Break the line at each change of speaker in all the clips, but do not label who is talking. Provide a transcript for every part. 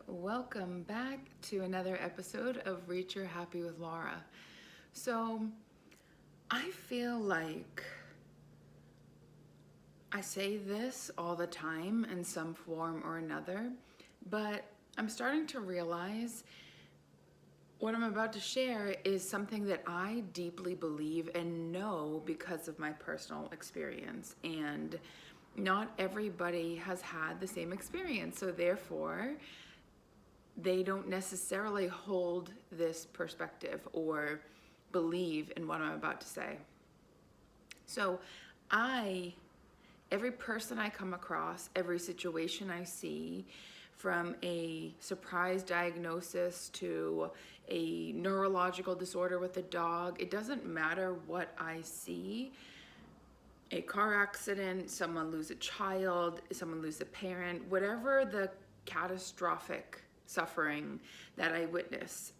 welcome back to another episode of Reach Your Happy with Laura. So, I feel like I say this all the time in some form or another, but I'm starting to realize what I'm about to share is something that I deeply believe and know because of my personal experience. And not everybody has had the same experience. So, therefore, they don't necessarily hold this perspective or believe in what I'm about to say. So, every person I come across, every situation I see, from a surprise diagnosis to a neurological disorder with a dog, it doesn't matter what I see. A car accident, someone lose a child, someone lose a parent, whatever the catastrophic suffering that I witness,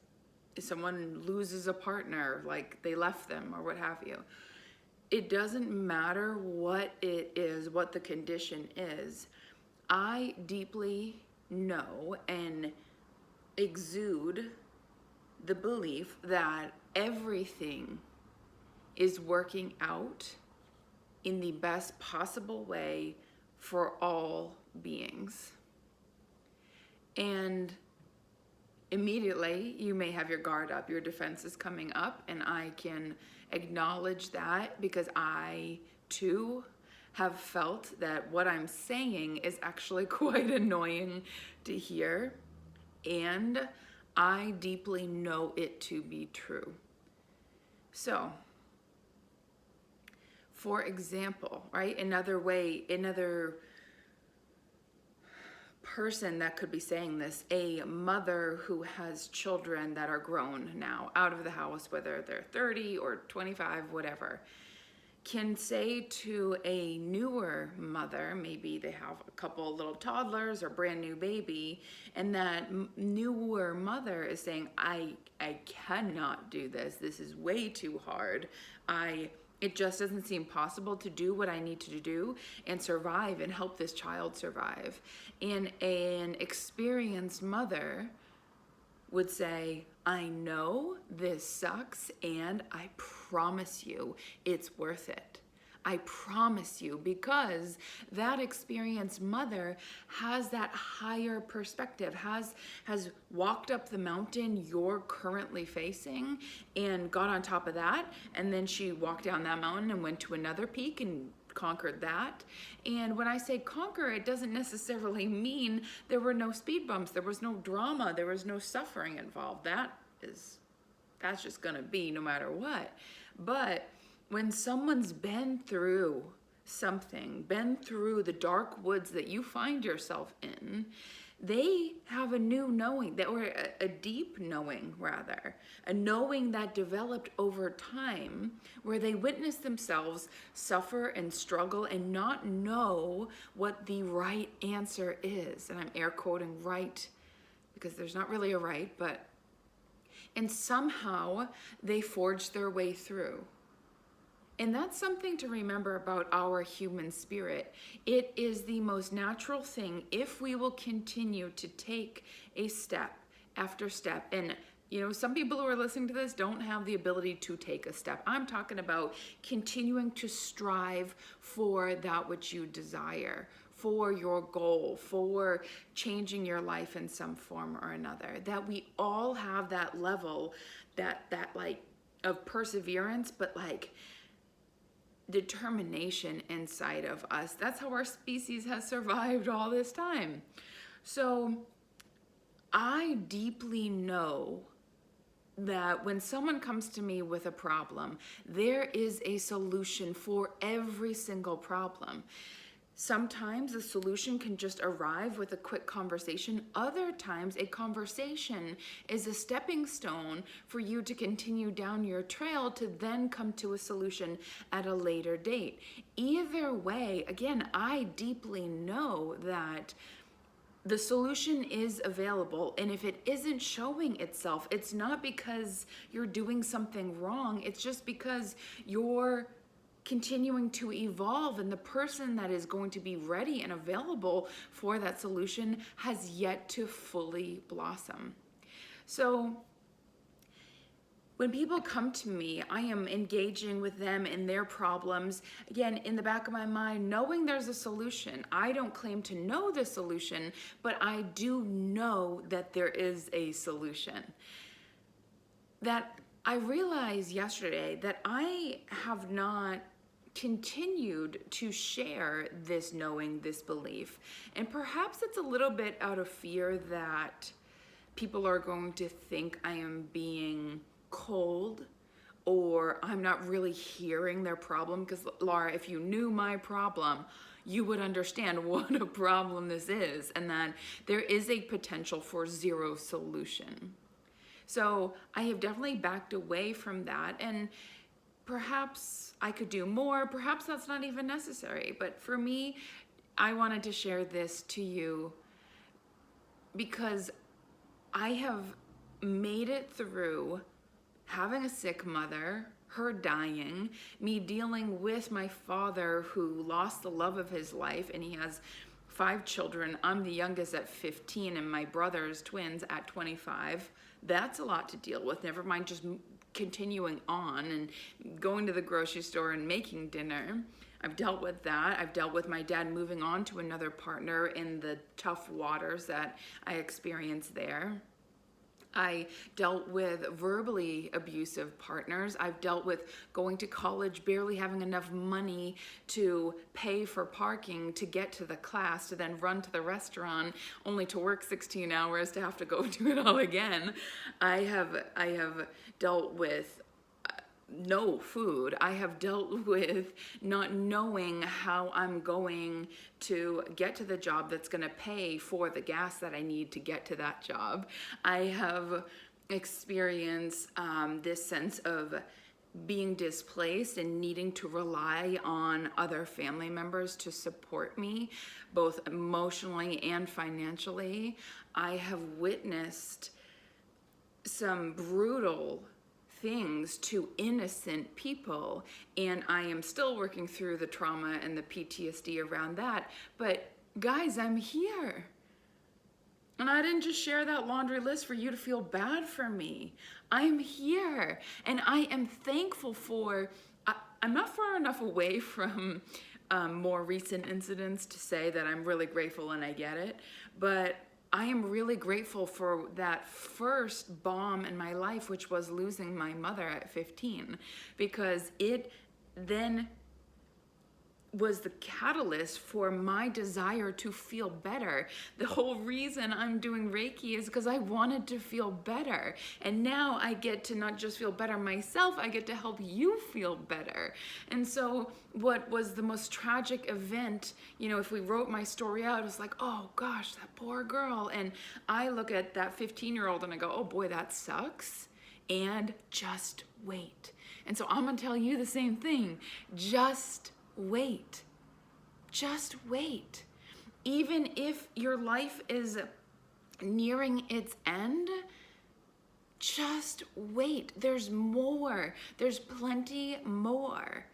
someone loses a partner, like they left them or what have you. It doesn't matter what it is, what the condition is. I deeply know and exude the belief that everything is working out in the best possible way for all beings. And immediately you may have your guard up, your defense is coming up, and I can acknowledge that because I too have felt that what I'm saying is actually quite annoying to hear, and I deeply know it to be true. So, for example, right, another person that could be saying this, a mother who has children that are grown now, out of the house, whether they're 30 or 25, whatever, can say to a newer mother, maybe they have a couple little toddlers or brand new baby, and that newer mother is saying, I cannot do this. This is way too hard. It just doesn't seem possible to do what I need to do and survive and help this child survive. And an experienced mother would say, I know this sucks, and I promise you it's worth it. I promise you, because that experienced mother has that higher perspective, has walked up the mountain you're currently facing and got on top of that, and then she walked down that mountain and went to another peak and conquered that. And when I say conquer, it doesn't necessarily mean there were no speed bumps, there was no drama, there was no suffering involved. That's just gonna be no matter what. But when someone's been through something, been through the dark woods that you find yourself in, they have a new knowing, or a deep knowing rather, a knowing that developed over time, where they witness themselves suffer and struggle and not know what the right answer is. And I'm air quoting right because there's not really a right, and somehow they forge their way through. And that's something to remember about our human spirit. It is the most natural thing if we will continue to take a step after step. And some people who are listening to this don't have the ability to take a step. I'm talking about continuing to strive for that which you desire, for your goal, for changing your life in some form or another. That we all have that level, that like of perseverance, but like determination inside of us. That's how our species has survived all this time. So I deeply know that when someone comes to me with a problem, there is a solution for every single problem. Sometimes a solution can just arrive with a quick conversation. Other times, a conversation is a stepping stone for you to continue down your trail to then come to a solution at a later date. Either way, again, I deeply know that the solution is available, and if it isn't showing itself, it's not because you're doing something wrong. It's just because you're continuing to evolve, and the person that is going to be ready and available for that solution has yet to fully blossom. So when people come to me, I am engaging with them in their problems. Again, in the back of my mind, knowing there's a solution. I don't claim to know the solution, but I do know that there is a solution. That I realized yesterday that I have not continued to share this knowing, this belief. And perhaps it's a little bit out of fear that people are going to think I am being cold or I'm not really hearing their problem. Because Laura, if you knew my problem, you would understand what a problem this is, and that there is a potential for zero solution. So I have definitely backed away from that, and perhaps I could do more, perhaps that's not even necessary. But for me, I wanted to share this to you because I have made it through having a sick mother, her dying, me dealing with my father who lost the love of his life, and he has 5 children. I'm the youngest at 15, and my brothers, twins, at 25. That's a lot to deal with, never mind just continuing on and going to the grocery store and making dinner. I've dealt with that. I've dealt with my dad moving on to another partner in the tough waters that I experienced there. I dealt with verbally abusive partners. I've dealt with going to college, barely having enough money to pay for parking to get to the class, to then run to the restaurant, only to work 16 hours to have to go do it all again. I have dealt with no food. I have dealt with not knowing how I'm going to get to the job that's going to pay for the gas that I need to get to that job. I have experienced this sense of being displaced and needing to rely on other family members to support me, both emotionally and financially. I have witnessed some brutal things to innocent people, and I am still working through the trauma and the PTSD around that. But guys, I'm here. And I didn't just share that laundry list for you to feel bad for me. I'm here, and I am thankful for, I'm not far enough away from more recent incidents to say that I'm really grateful and I get it, but I am really grateful for that first bomb in my life, which was losing my mother at 15, because it then was the catalyst for my desire to feel better. The whole reason I'm doing Reiki is because I wanted to feel better. And now I get to not just feel better myself, I get to help you feel better. And so what was the most tragic event, you know, if we wrote my story out, it was like, oh gosh, that poor girl. And I look at that 15-year-old and I go, oh boy, that sucks. And just wait. And so I'm gonna tell you the same thing. Just wait. Just wait. Even if your life is nearing its end, just wait. There's more. There's plenty more.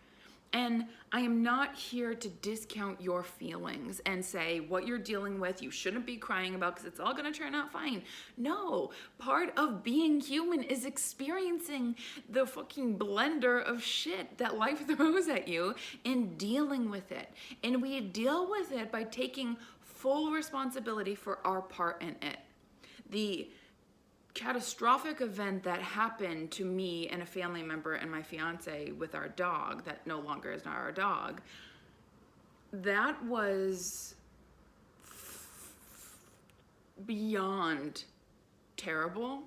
And I am not here to discount your feelings and say what you're dealing with, you shouldn't be crying about because it's all going to turn out fine. No, part of being human is experiencing the fucking blender of shit that life throws at you and dealing with it. And we deal with it by taking full responsibility for our part in it. The catastrophic event that happened to me and a family member and my fiance with our dog that no longer is not our dog, that was beyond terrible.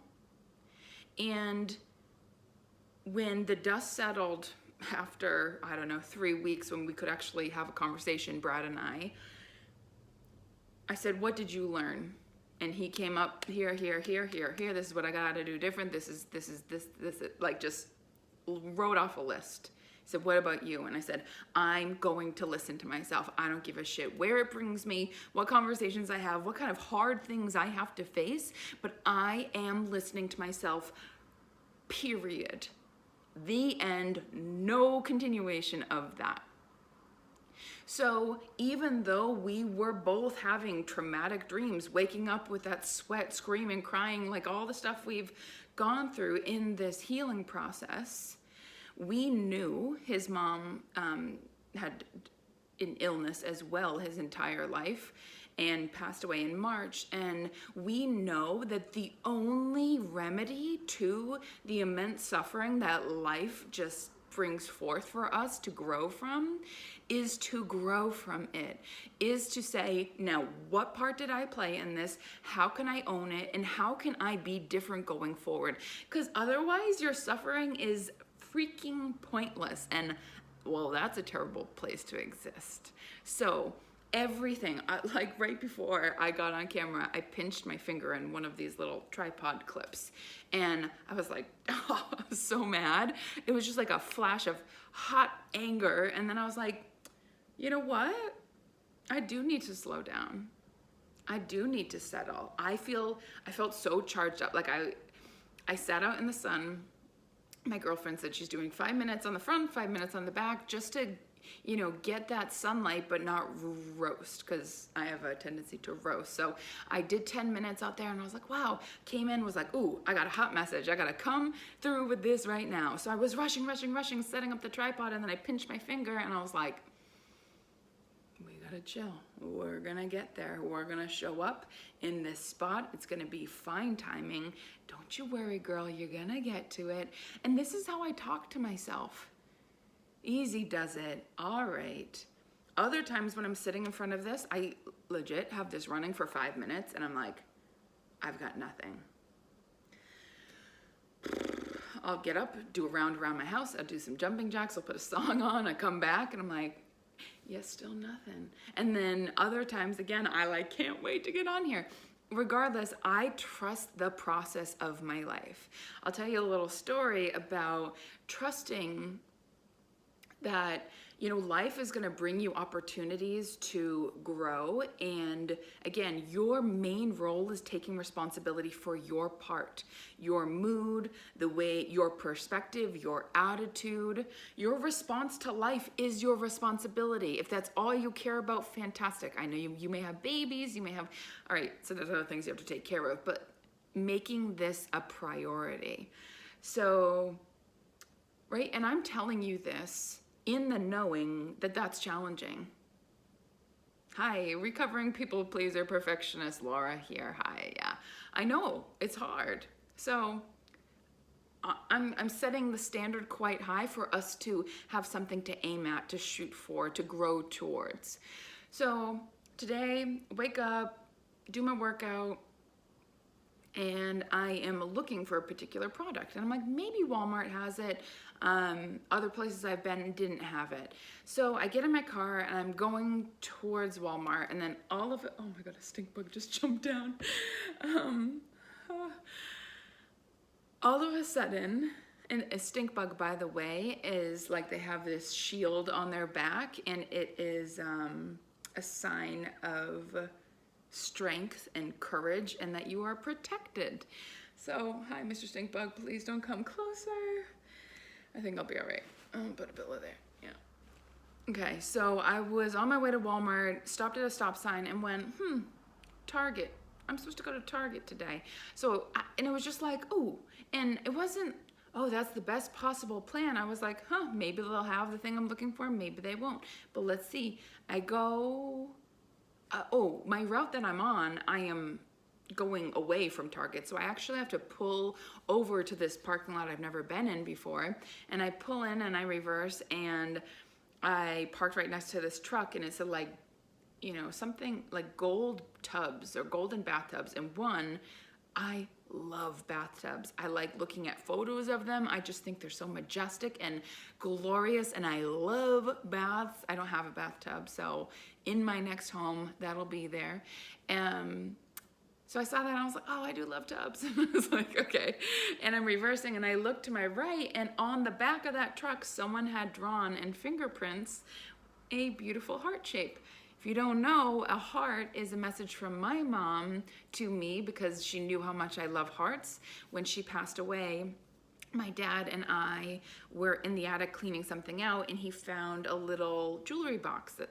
And when the dust settled after, I don't know, 3 weeks, when we could actually have a conversation, Brad and I said, what did you learn? And he came up here. This is what I got to do different. This is, like just wrote off a list. He said, what about you? And I said, I'm going to listen to myself. I don't give a shit where it brings me, what conversations I have, what kind of hard things I have to face, but I am listening to myself, period. The end, no continuation of that. So even though we were both having traumatic dreams, waking up with that sweat, screaming, crying, like all the stuff we've gone through in this healing process, we knew his mom had an illness as well his entire life and passed away in March. And we know that the only remedy to the immense suffering that life just brings forth for us to grow from is to grow from it, is to say, now what part did I play in this? How can I own it? And how can I be different going forward? Because otherwise your suffering is freaking pointless, and well, that's a terrible place to exist. So everything, like right before I got on camera, I pinched my finger in one of these little tripod clips, and I was like, oh, I was so mad. It was just like a flash of hot anger, and then I was like, you know what? I do need to slow down. I do need to settle. I felt so charged up. Like I sat out in the sun. My girlfriend said she's doing 5 minutes on the front, 5 minutes on the back, just to, you know, get that sunlight, but not roast, because I have a tendency to roast. So I did 10 minutes out there, and I was like, wow, came in, was like, ooh, I got a hot message. I got to come through with this right now. So I was rushing, setting up the tripod, and then I pinched my finger, and I was like, we got to chill. We're going to get there. We're going to show up in this spot. It's going to be fine timing. Don't you worry, girl. You're going to get to it. And this is how I talk to myself. Easy does it. All right. Other times when I'm sitting in front of this, I legit have this running for 5 minutes, and I'm like, I've got nothing. I'll get up, do a round around my house. I'll do some jumping jacks. I'll put a song on. I come back, and I'm like, yes, still nothing. And then other times, again, I like can't wait to get on here. Regardless, I trust the process of my life. I'll tell you a little story about trusting that, you know, life is going to bring you opportunities to grow. And again, your main role is taking responsibility for your part, your mood, the way, your perspective, your attitude, your response to life is your responsibility. If that's all you care about, fantastic. I know you may have babies, you may have, all right, so there's other things you have to take care of, but making this a priority. So, right, and I'm telling you this in the knowing that that's challenging. Hi, recovering people pleaser perfectionist Laura here. Hi, yeah. I know it's hard. So I'm setting the standard quite high for us to have something to aim at, to shoot for, to grow towards. So today, wake up, do my workout, and I am looking for a particular product. And I'm like, maybe Walmart has it. Other places I've been didn't have it. So I get in my car and I'm going towards Walmart, and then all of it, oh my God, a stink bug just jumped down. All of a sudden, and a stink bug, by the way, is like they have this shield on their back, and it is a sign of strength and courage, and that you are protected. So, hi, Mr. Stink Bug, please don't come closer. I think I'll be all right. I'll put a pillow there. Yeah. Okay, so I was on my way to Walmart, stopped at a stop sign, and went, Target. I'm supposed to go to Target today. So, and it was just like, oh, and it wasn't, oh, that's the best possible plan. I was like, maybe they'll have the thing I'm looking for, maybe they won't. But let's see. I go, my route that I'm on, I am going away from Target. So I actually have to pull over to this parking lot I've never been in before. And I pull in and I reverse, and I parked right next to this truck, and it said like, you know, something like gold tubs or golden bathtubs. And one, I love bathtubs. I like looking at photos of them. I just think they're so majestic and glorious, and I love baths. I don't have a bathtub, so in my next home, that'll be there. So I saw that and I was like, oh, I do love tubs. I was like, okay. And I'm reversing, and I look to my right, and on the back of that truck, someone had drawn in fingerprints a beautiful heart shape. If you don't know, a heart is a message from my mom to me, because she knew how much I love hearts. When she passed away, my dad and I were in the attic cleaning something out, and he found a little jewelry box that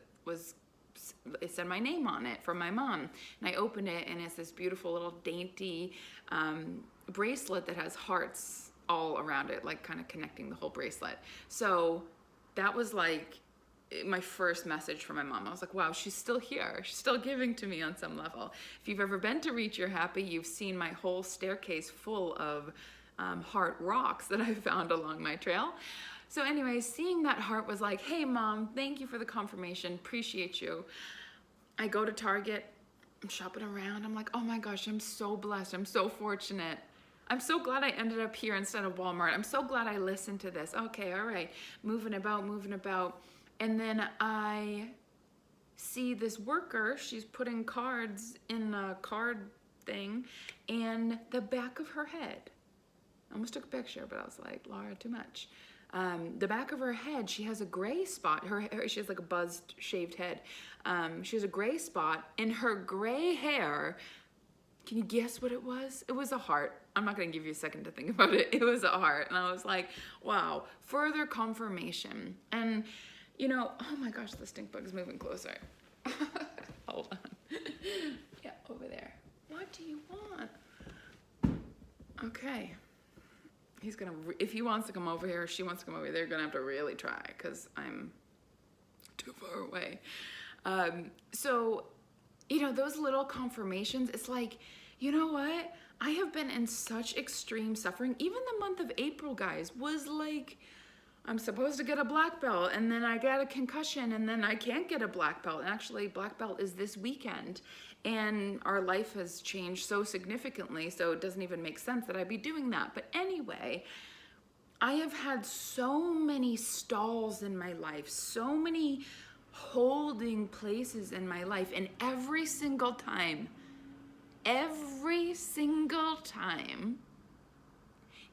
it said my name on it from my mom. And I opened it, and it's this beautiful little dainty bracelet that has hearts all around it, like kind of connecting the whole bracelet. So that was like my first message from my mom. I was like, wow, she's still here. She's still giving to me on some level. If you've ever been to Reach Your Happy, you've seen my whole staircase full of heart rocks that I found along my trail. So anyway, seeing that heart was like, hey mom, thank you for the confirmation, appreciate you. I go to Target, I'm shopping around, I'm like, oh my gosh, I'm so blessed, I'm so fortunate. I'm so glad I ended up here instead of Walmart. I'm so glad I listened to this. Okay, all right, moving about. And then I see this worker, she's putting cards in a card thing, and the back of her head, I almost took a picture, but I was like, Laura, too much. The back of her head, she has a gray spot. Her hair, she has like a buzzed, shaved head. She has a gray spot in her gray hair. Can you guess what it was? It was a heart. I'm not gonna give you a second to think about it. It was a heart. And I was like, wow, further confirmation. And you know, oh my gosh, the stink bug is moving closer. Hold on. Yeah, over there. What do you want? Okay. He's gonna, if he wants to come over here, or she wants to come over here, they're gonna have to really try, because I'm too far away. So, you know, those little confirmations, it's like, you know what? I have been in such extreme suffering. Even the month of April, guys, was like, I'm supposed to get a black belt, and then I got a concussion, and then I can't get a black belt. And actually, black belt is this weekend, and our life has changed so significantly, so it doesn't even make sense that I'd be doing that. But anyway, I have had so many stalls in my life, so many holding places in my life, and every single time,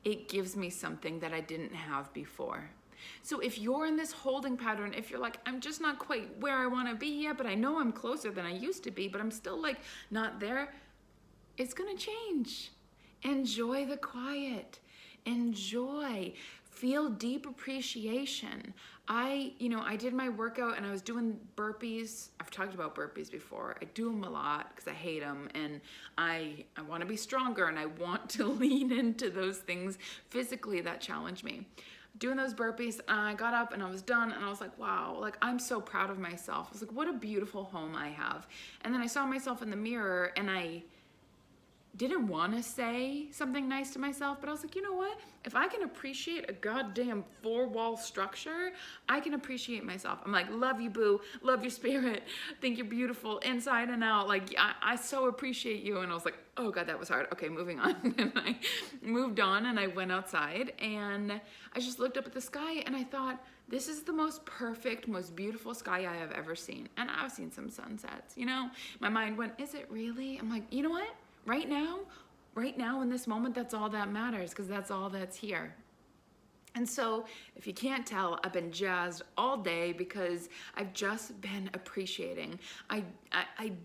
it gives me something that I didn't have before. So if you're in this holding pattern, if you're like, I'm just not quite where I want to be yet, but I know I'm closer than I used to be, but I'm still like not there, it's gonna change. Enjoy the quiet. Enjoy. Feel deep appreciation. I did my workout and I was doing burpees. I've talked about burpees before. I do them a lot because I hate them, and I want to be stronger, and I want to lean into those things physically that challenge me. Doing those burpees, and I got up and I was done, and I was like, wow, like I'm so proud of myself. I was like, what a beautiful home I have. And then I saw myself in the mirror, and I didn't want to say something nice to myself, but I was like, you know what? If I can appreciate a goddamn 4-wall structure, I can appreciate myself. I'm like, love you, boo. Love your spirit. Think you're beautiful inside and out. Like, I so appreciate you. And I was like, oh God, that was hard. Okay, moving on. And I moved on, and I went outside, and I just looked up at the sky, and I thought, this is the most perfect, most beautiful sky I have ever seen. And I've seen some sunsets, you know? My mind went, is it really? I'm like, you know what? Right now in this moment, that's all that matters, because that's all that's here. And so if you can't tell, I've been jazzed all day because I've just been appreciating. I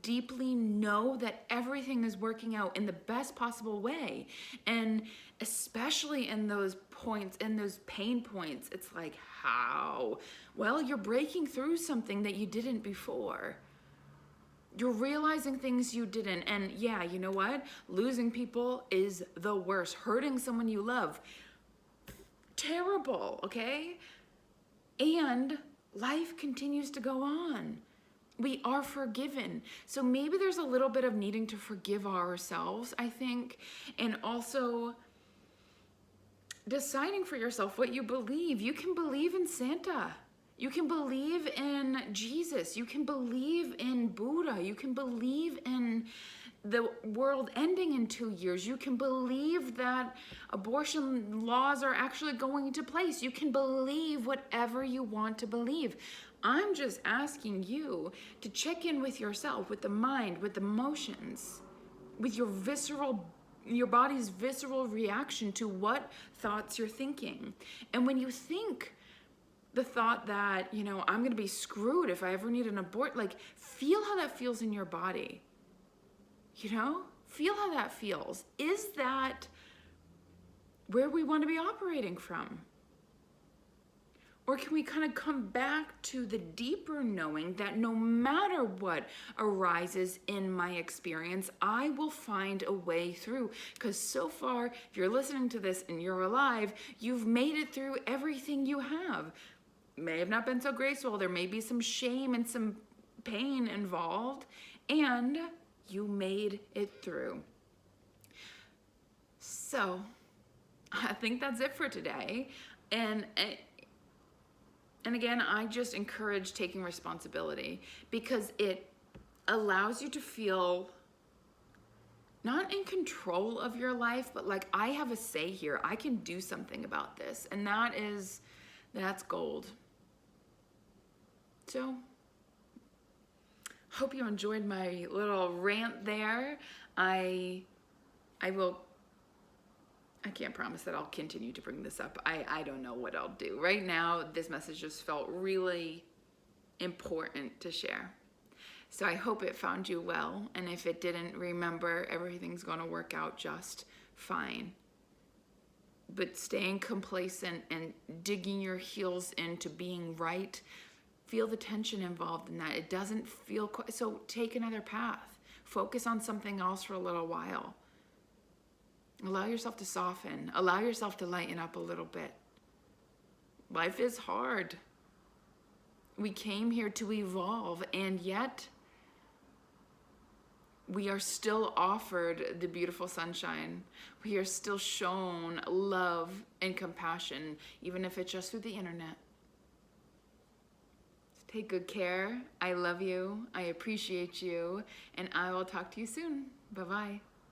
deeply know that everything is working out in the best possible way. And especially in those points, in those pain points, it's like, how? Well, you're breaking through something that you didn't before. You're realizing things you didn't. And yeah, you know what? Losing people is the worst. Hurting someone you love, terrible, okay? And life continues to go on. We are forgiven. So maybe there's a little bit of needing to forgive ourselves, I think. And also deciding for yourself what you believe. You can believe in Santa. You can believe in Jesus. You can believe in Buddha. You can believe in the world ending in 2 years. You can believe that abortion laws are actually going into place. You can believe whatever you want to believe. I'm just asking you to check in with yourself, with the mind, with the emotions, with your body's visceral reaction to what thoughts you're thinking. And when you think the thought that, I'm going to be screwed if I ever need an abort, like, feel how that feels in your body. Feel how that feels. Is that where we want to be operating from? Or can we kind of come back to the deeper knowing that no matter what arises in my experience, I will find a way through? Because so far, if you're listening to this and you're alive, you've made it through everything you have. May have not been so graceful. There may be some shame and some pain involved, and you made it through. So I think that's it for today. And again, I just encourage taking responsibility, because it allows you to feel not in control of your life, but like, I have a say here. I can do something about this. And that's gold. So hope you enjoyed my little rant there. I can't promise that I'll continue to bring this up. I don't know what I'll do. Right now, this message just felt really important to share. So I hope it found you well. And if it didn't, remember, everything's going to work out just fine. But staying complacent and digging your heels into being right, feel the tension involved in that. It doesn't feel quite, so take another path. Focus on something else for a little while. Allow yourself to soften. Allow yourself to lighten up a little bit. Life is hard. We came here to evolve, and yet we are still offered the beautiful sunshine. We are still shown love and compassion, even if it's just through the internet. Take good care. I love you. I appreciate you. And I will talk to you soon. Bye-bye.